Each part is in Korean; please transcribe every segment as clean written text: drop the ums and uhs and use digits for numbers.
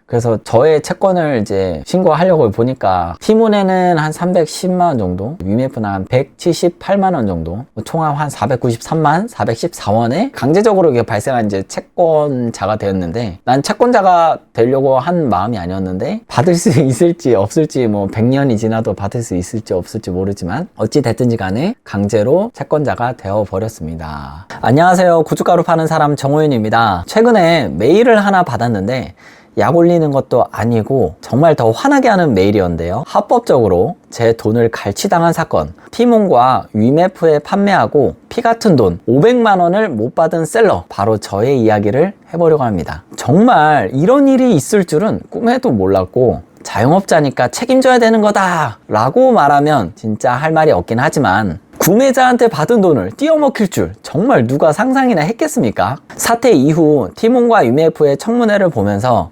그래서 저의 채권을 이제 신고하려고 보니까 티몬에는 한 310만원 정도, 위메프는 한 178만원 정도, 총합 한 493만 414원에 강제적으로 이게 발생한 이제 채권자가 되었는데, 난 채권자가 되려고 한 마음이 아니었는데 받을 수 있을지 없을지, 뭐 100년이 지나도 받을 수 있을지 없을지 모르지만 어찌 됐든지 간에 강제로 채권자가 되어 버렸습니다. 안녕하세요, 고춧가루 파는 사람 정호윤입니다. 최근에 메일을 하나 받았는데 약 올리는 것도 아니고 정말 더 화나게 하는 메일이었는데요. 합법적으로 제 돈을 갈취당한 사건, 티몬과 위메프에 판매하고 피 같은 돈 500만원을 못 받은 셀러, 바로 저의 이야기를 해보려고 합니다. 정말 이런 일이 있을 줄은 꿈에도 몰랐고, 자영업자니까 책임져야 되는 거다 라고 말하면 진짜 할 말이 없긴 하지만, 구매자한테 받은 돈을 띄어먹힐 줄 정말 누가 상상이나 했겠습니까? 사태 이후 티몬과 위메프의 청문회를 보면서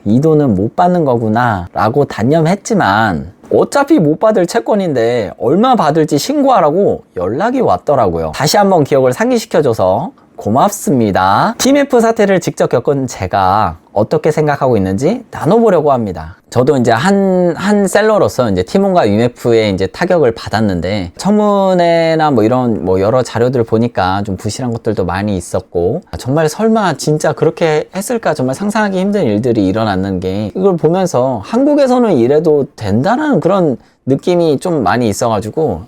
이 돈은 못 받는 거구나 라고 단념했지만, 어차피 못 받을 채권인데 얼마 받을지 신고하라고 연락이 왔더라고요. 다시 한번 기억을 상기시켜줘서 고맙습니다. TMF 사태를 직접 겪은 제가 어떻게 생각하고 있는지 나눠보려고 합니다. 저도 이제 한 셀러로서 이제 티몬과 위메프에 이제 타격을 받았는데, 청문회나 뭐 이런 뭐 여러 자료들 보니까 좀 부실한 것들도 많이 있었고, 정말 설마 진짜 그렇게 했을까 정말 상상하기 힘든 일들이 일어났는 게, 이걸 보면서 한국에서는 이래도 된다는 그런 느낌이 좀 많이 있어가지고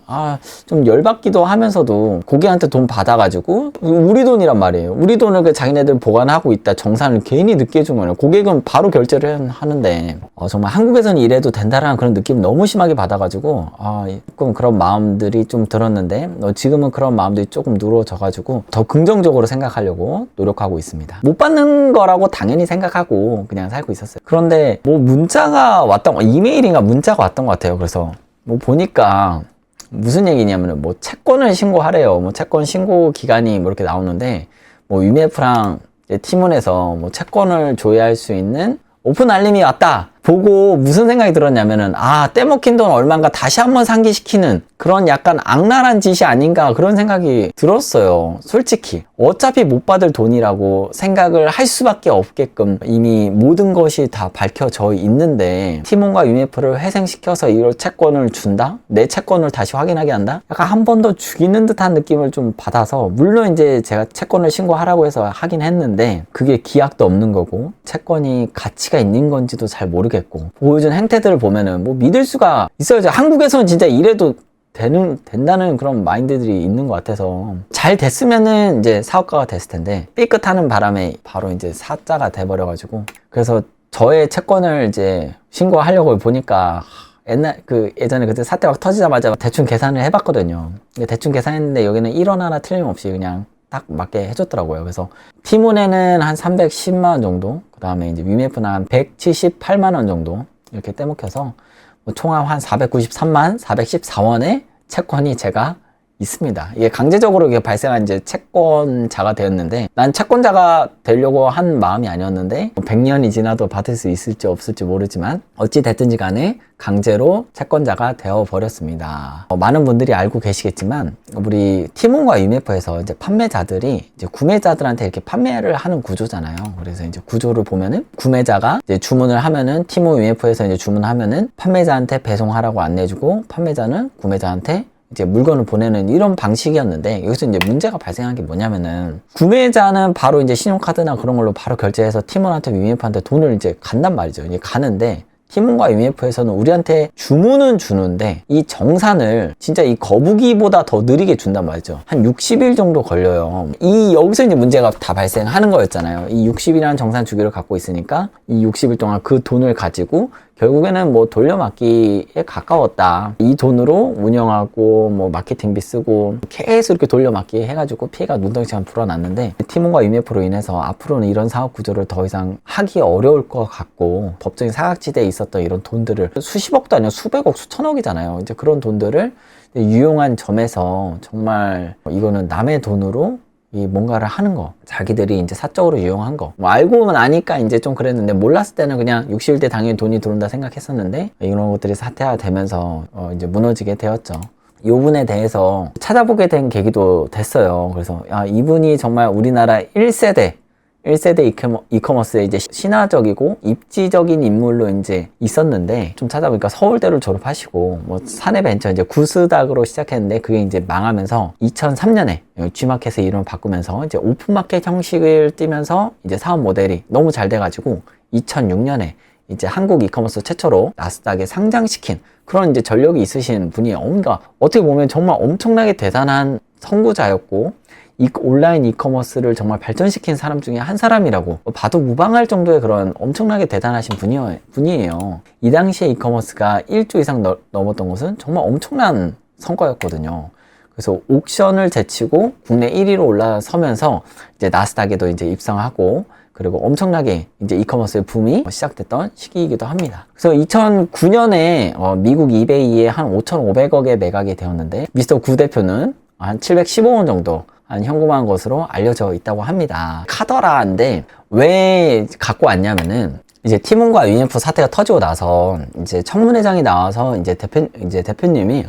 좀 열받기도 하면서도, 고객한테 돈 받아가지고 우리 돈이란 말이에요. 우리 돈을 그 자기네들 보관하고 있다 정산을 괜히 늦게 해준 거예요. 고객은 바로 결제를 하는데 정말 한국에서는 이래도 된다라는 그런 느낌 너무 심하게 받아가지고 조금 그런 마음들이 좀 들었는데, 지금은 그런 마음들이 조금 누러져가지고 더 긍정적으로 생각하려고 노력하고 있습니다. 못 받는 거라고 당연히 생각하고 그냥 살고 있었어요. 그런데 뭐 문자가 왔던, 이메일인가 문자가 왔던 것 같아요. 그래서 뭐 보니까 무슨 얘기냐면은 뭐 채권을 신고하래요. 뭐 채권 신고 기간이 뭐 이렇게 나오는데, 뭐 위메프랑 티몬에서 뭐 채권을 조회할 수 있는 오픈 알림이 왔다 보고 무슨 생각이 들었냐면은, 떼먹힌 돈 얼마인가 다시 한번 상기시키는 그런 약간 악랄한 짓이 아닌가, 그런 생각이 들었어요. 솔직히 어차피 못 받을 돈이라고 생각을 할 수밖에 없게끔 이미 모든 것이 다 밝혀져 있는데, 티몬과 위메프를 회생시켜서 이걸 채권을 준다? 내 채권을 다시 확인하게 한다? 약간 한 번 더 죽이는 듯한 느낌을 좀 받아서, 물론 이제 제가 채권을 신고하라고 해서 하긴 했는데 그게 기약도 없는 거고 채권이 가치가 있는 건지도 잘 모르겠고, 보여준 행태들을 보면은 뭐 믿을 수가 있어야죠. 한국에서는 진짜 이래도 된다는 그런 마인드들이 있는 것 같아서, 잘 됐으면은 이제 사업가가 됐을 텐데 삐끗하는 바람에 바로 이제 사자가 돼버려가지고, 그래서 저의 채권을 이제 신고하려고 보니까 예전에 그때 사태 막 터지자마자 대충 계산을 해봤거든요. 대충 계산했는데 여기는 1원 하나 틀림없이 그냥 딱 맞게 해줬더라고요. 그래서 티몬에는 한 310만원 정도, 그 다음에 이제 위메프는 한 178만원 정도 이렇게 떼먹혀서 총합 한 493만 414원의 채권이 제가 있습니다. 이게 강제적으로 이게 발생한 이제 채권자가 되었는데, 난 채권자가 되려고 한 마음이 아니었는데 100년이 지나도 받을 수 있을지 없을지 모르지만 어찌 됐든지 간에 강제로 채권자가 되어 버렸습니다. 많은 분들이 알고 계시겠지만, 우리 티몬과 위메프에서 이제 판매자들이 이제 구매자들한테 이렇게 판매를 하는 구조잖아요. 그래서 이제 구조를 보면은 구매자가 이제 주문을 하면은 티몬 위메프에서 이제 주문하면은 판매자한테 배송하라고 안내해주고, 판매자는 구매자한테 이제 물건을 보내는 이런 방식이었는데, 여기서 이제 문제가 발생한 게 뭐냐면은, 구매자는 바로 이제 신용카드나 그런 걸로 바로 결제해서 티몬한테 위메프한테 돈을 이제 간단 말이죠. 이제 가는데, 티몬과 위메프에서는 우리한테 주문은 주는데 이 정산을 진짜 이 거북이보다 더 느리게 준단 말이죠. 한 60일 정도 걸려요. 여기서 이제 문제가 다 발생하는 거였잖아요. 이 60일이라는 정산 주기를 갖고 있으니까 이 60일 동안 그 돈을 가지고 결국에는 뭐 돌려막기에 가까웠다. 이 돈으로 운영하고 뭐 마케팅비 쓰고 계속 이렇게 돌려막기 해가지고 피해가 눈덩이처럼 불어났는데, 티몬과 위메프로 인해서 앞으로는 이런 사업 구조를 더 이상 하기 어려울 것 같고, 법적인 사각지대에 있었던 이런 돈들을 수십억도 아니고 수백억, 수천억이잖아요. 이제 그런 돈들을 유용한 점에서 정말 이거는 남의 돈으로 이 뭔가를 하는 거, 자기들이 이제 사적으로 유용한 거, 뭐 알고는 아니까 이제 좀 그랬는데, 몰랐을 때는 그냥 60일 때 당연히 돈이 들어온다 생각했었는데, 이런 것들이 사태화되면서 이제 무너지게 되었죠. 이 부분에 대해서 찾아보게 된 계기도 됐어요. 그래서 이분이 정말 우리나라 1세대 1세대 이커머스의 이제 신화적이고 입지적인 인물로 이제 있었는데, 좀 찾아보니까 서울대를 졸업하시고 뭐 사내벤처 이제 구스닥으로 시작했는데 그게 이제 망하면서 2003년에 G마켓의 이름을 바꾸면서 이제 오픈마켓 형식을 띠면서 이제 사업 모델이 너무 잘 돼가지고 2006년에 이제 한국 이커머스 최초로 나스닥에 상장시킨 그런 이제 전력이 있으신 분이에요. 그러니까 어떻게 보면 정말 엄청나게 대단한 선구자였고, 이 온라인 이커머스를 정말 발전시킨 사람 중에 한 사람이라고 봐도 무방할 정도의 그런 엄청나게 대단하신 분이에요. 이 당시에 이커머스가 1조 이상 넘었던 것은 정말 엄청난 성과였거든요. 그래서 옥션을 제치고 국내 1위로 올라서면서 이제 나스닥에도 이제 입상하고, 그리고 엄청나게 이제 이커머스의 붐이 시작됐던 시기이기도 합니다. 그래서 2009년에 미국 이베이에 한 5,500억에 매각이 되었는데, 미스터 구 대표는 한 715원 정도 한 현금화한 것으로 알려져 있다고 합니다. 카더라인데 왜 갖고 왔냐면은, 이제 티몬과 위메프 사태가 터지고 나서 이제 청문회장이 나와서 이제 대표님이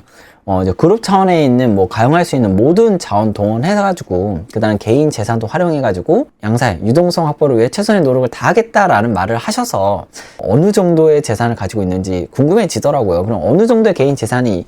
이제 그룹 차원에 있는 뭐 가용할 수 있는 모든 자원 동원해가지고, 그 다음 개인 재산도 활용해가지고 양사의 유동성 확보를 위해 최선의 노력을 다하겠다라는 말을 하셔서 어느 정도의 재산을 가지고 있는지 궁금해지더라고요. 그럼 어느 정도의 개인 재산이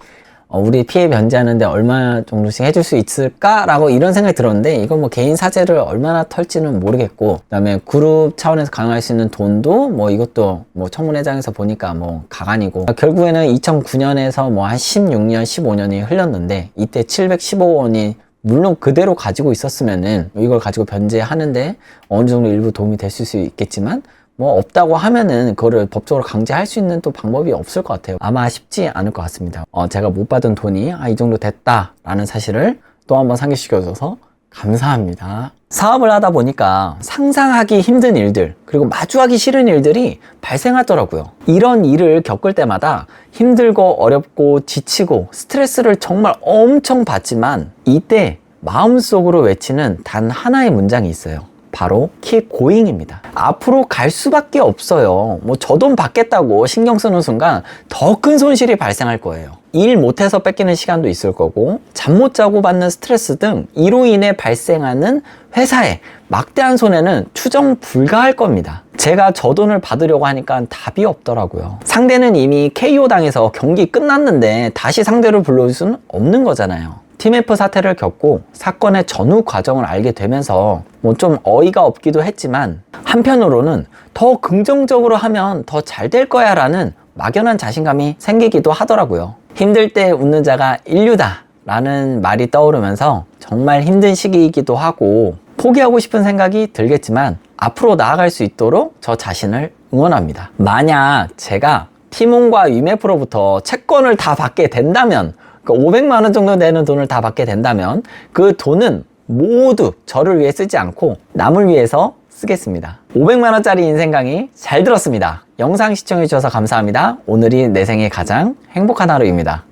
우리 피해 변제하는데 얼마 정도씩 해줄 수 있을까라고 이런 생각이 들었는데, 이건 뭐 개인 사재를 얼마나 털지는 모르겠고, 그 다음에 그룹 차원에서 가용할 수 있는 돈도 뭐 이것도 뭐 청문회장에서 보니까 뭐 가관이고, 결국에는 2009년에서 뭐 한 16년 15년이 흘렀는데, 이때 715원이 물론 그대로 가지고 있었으면은 이걸 가지고 변제하는데 어느 정도 일부 도움이 됐을 수 있겠지만, 뭐 없다고 하면은 그거를 법적으로 강제할 수 있는 또 방법이 없을 것 같아요. 아마 쉽지 않을 것 같습니다. 제가 못 받은 돈이 이 정도 됐다라는 사실을 또 한번 상기시켜줘서 감사합니다. 사업을 하다 보니까 상상하기 힘든 일들, 그리고 마주하기 싫은 일들이 발생하더라고요. 이런 일을 겪을 때마다 힘들고 어렵고 지치고 스트레스를 정말 엄청 받지만, 이때 마음속으로 외치는 단 하나의 문장이 있어요. 바로 keep going입니다. 앞으로 갈 수밖에 없어요. 뭐 저 돈 받겠다고 신경 쓰는 순간 더 큰 손실이 발생할 거예요. 일 못해서 뺏기는 시간도 있을 거고, 잠 못 자고 받는 스트레스 등 이로 인해 발생하는 회사의 막대한 손해는 추정 불가할 겁니다. 제가 저 돈을 받으려고 하니까 답이 없더라고요. 상대는 이미 KO 당해서 경기 끝났는데 다시 상대를 불러올 수는 없는 거잖아요. TMF 사태를 겪고 사건의 전후 과정을 알게 되면서 뭐 좀 어이가 없기도 했지만, 한편으로는 더 긍정적으로 하면 더 잘 될 거야 라는 막연한 자신감이 생기기도 하더라고요. 힘들 때 웃는 자가 인류다 라는 말이 떠오르면서 정말 힘든 시기이기도 하고, 포기하고 싶은 생각이 들겠지만 앞으로 나아갈 수 있도록 저 자신을 응원합니다. 만약 제가 티몬과 위메프로부터 채권을 다 받게 된다면, 500만 원 정도 되는 돈을 다 받게 된다면 그 돈은 모두 저를 위해 쓰지 않고 남을 위해서 쓰겠습니다. 500만 원짜리 인생 강의 잘 들었습니다. 영상 시청해 주셔서 감사합니다. 오늘이 내 생애 가장 행복한 하루입니다.